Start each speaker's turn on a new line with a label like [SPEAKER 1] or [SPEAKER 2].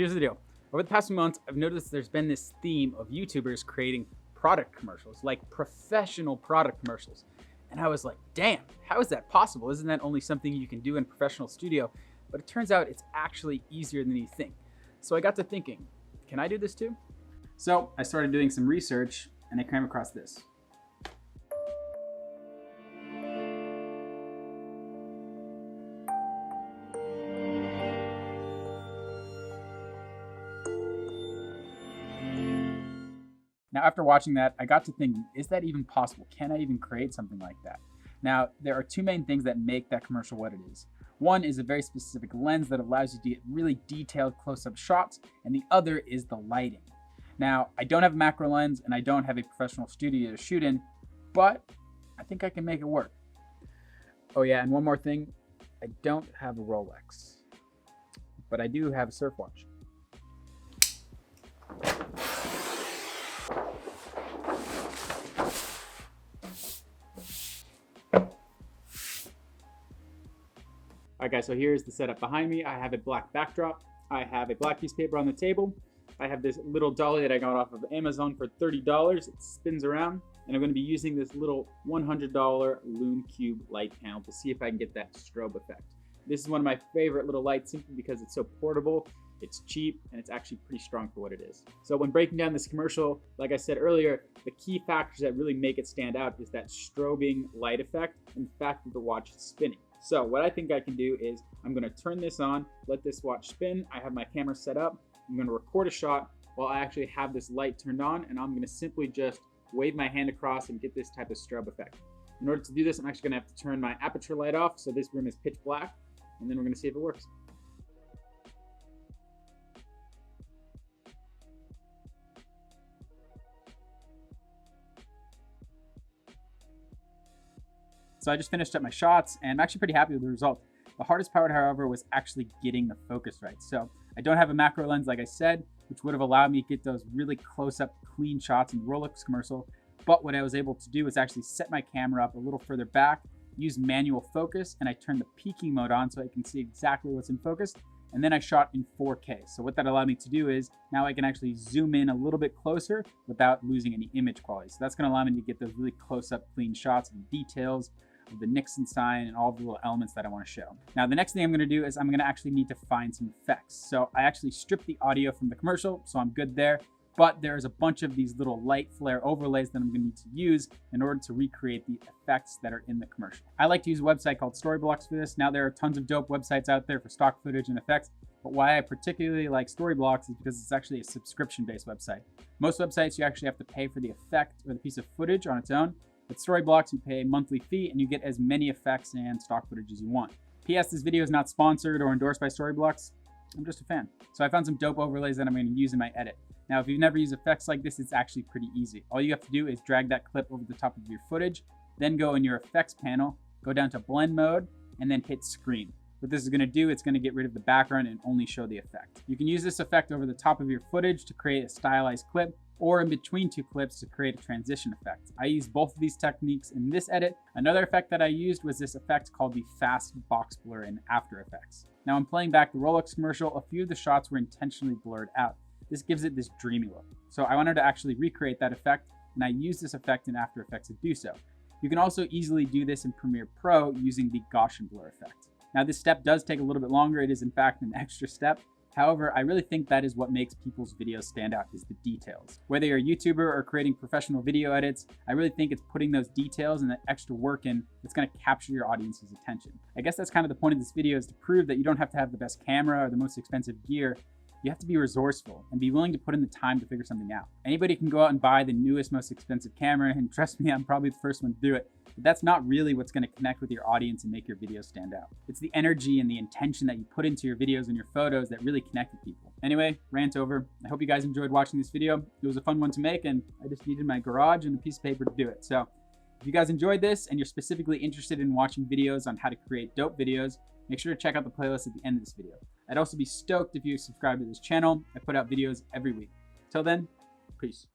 [SPEAKER 1] here's the deal. Over the past few months, I've noticed there's been this theme of YouTubers creating product commercials, like professional product commercials. And I was like, damn, how is that possible? Isn't that only something you can do in a professional studio? But it turns out it's actually easier than you think. So I got to thinking, can I do this too? So I started doing some research and I came across this. Now, after watching that, I got to thinking, is that even possible? Can I even create something like that? Now, there are two main things that make that commercial what it is. One is a very specific lens that allows you to get really detailed close-up shots, and the other is the lighting. Now, I don't have a macro lens and I don't have a professional studio to shoot in, but I think I can make it work. Oh yeah, and one more thing, I don't have a Rolex, but I do have a surf watch. Alright guys, so here's the setup behind me. I have a black backdrop. I have a black piece of paper on the table. I have this little dolly that I got off of Amazon for $30. It spins around, and I'm going to be using this little $100 Lume Cube light panel to see if I can get that strobe effect. This is one of my favorite little lights simply because it's so portable, it's cheap, and it's actually pretty strong for what it is. So when breaking down this commercial, like I said earlier, the key factors that really make it stand out is that strobing light effect and the fact that the watch is spinning. So what I think I can do is I'm going to turn this on, let this watch spin. I have my camera set up. I'm going to record a shot while I actually have this light turned on, and I'm going to simply just wave my hand across and get this type of strobe effect. In order to do this, I'm actually going to have to turn my aperture light off so this room is pitch black, and then we're going to see if it works. So I just finished up my shots and I'm actually pretty happy with the result. The hardest part, however, was actually getting the focus right. So I don't have a macro lens, like I said, which would have allowed me to get those really close-up, clean shots in the Rolex commercial. But what I was able to do was actually set my camera up a little further back, use manual focus, and I turned the peaking mode on so I can see exactly what's in focus. And then I shot in 4K. So what that allowed me to do is now I can actually zoom in a little bit closer without losing any image quality. So that's going to allow me to get those really close-up, clean shots and details of the Nixon sign and all the little elements that I want to show. Now, the next thing I'm going to do is I'm going to actually need to find some effects. So I actually stripped the audio from the commercial, so I'm good there. But there's a bunch of these little light flare overlays that I'm going to need to use in order to recreate the effects that are in the commercial. I like to use a website called Storyblocks for this. Now, there are tons of dope websites out there for stock footage and effects, but why I particularly like Storyblocks is because it's actually a subscription-based website. Most websites, you actually have to pay for the effect or the piece of footage on its own. With Storyblocks, you pay a monthly fee and you get as many effects and stock footage as you want. P.S. This video is not sponsored or endorsed by Storyblocks. I'm just a fan. So I found some dope overlays that I'm going to use in my edit. Now, if you've never used effects like this, it's actually pretty easy. All you have to do is drag that clip over the top of your footage, then go in your effects panel, go down to blend mode, and then hit screen. What this is going to do, it's going to get rid of the background and only show the effect. You can use this effect over the top of your footage to create a stylized clip, or in between two clips to create a transition effect. I used both of these techniques in this edit. Another effect that I used was this effect called the fast box blur in After Effects. Now I'm playing back the Rolex commercial. A few of the shots were intentionally blurred out. This gives it this dreamy look. So I wanted to actually recreate that effect, and I used this effect in After Effects to do so. You can also easily do this in Premiere Pro using the Gaussian blur effect. Now this step does take a little bit longer. It is in fact an extra step. However, I really think that is what makes people's videos stand out, is the details. Whether you're a YouTuber or creating professional video edits, I really think it's putting those details and that extra work in that's going to capture your audience's attention. I guess that's kind of the point of this video, is to prove that you don't have to have the best camera or the most expensive gear. You have to be resourceful and be willing to put in the time to figure something out. Anybody can go out and buy the newest, most expensive camera, and trust me, I'm probably the first one to do it. But that's not really what's going to connect with your audience and make your videos stand out. It's the energy and the intention that you put into your videos and your photos that really connect with people. Anyway, rant over. I hope you guys enjoyed watching this video. It was a fun one to make, and I just needed my garage and a piece of paper to do it. So if you guys enjoyed this and you're specifically interested in watching videos on how to create dope videos, make sure to check out the playlist at the end of this video. I'd also be stoked if you subscribe to this channel. I put out videos every week. Till then, peace.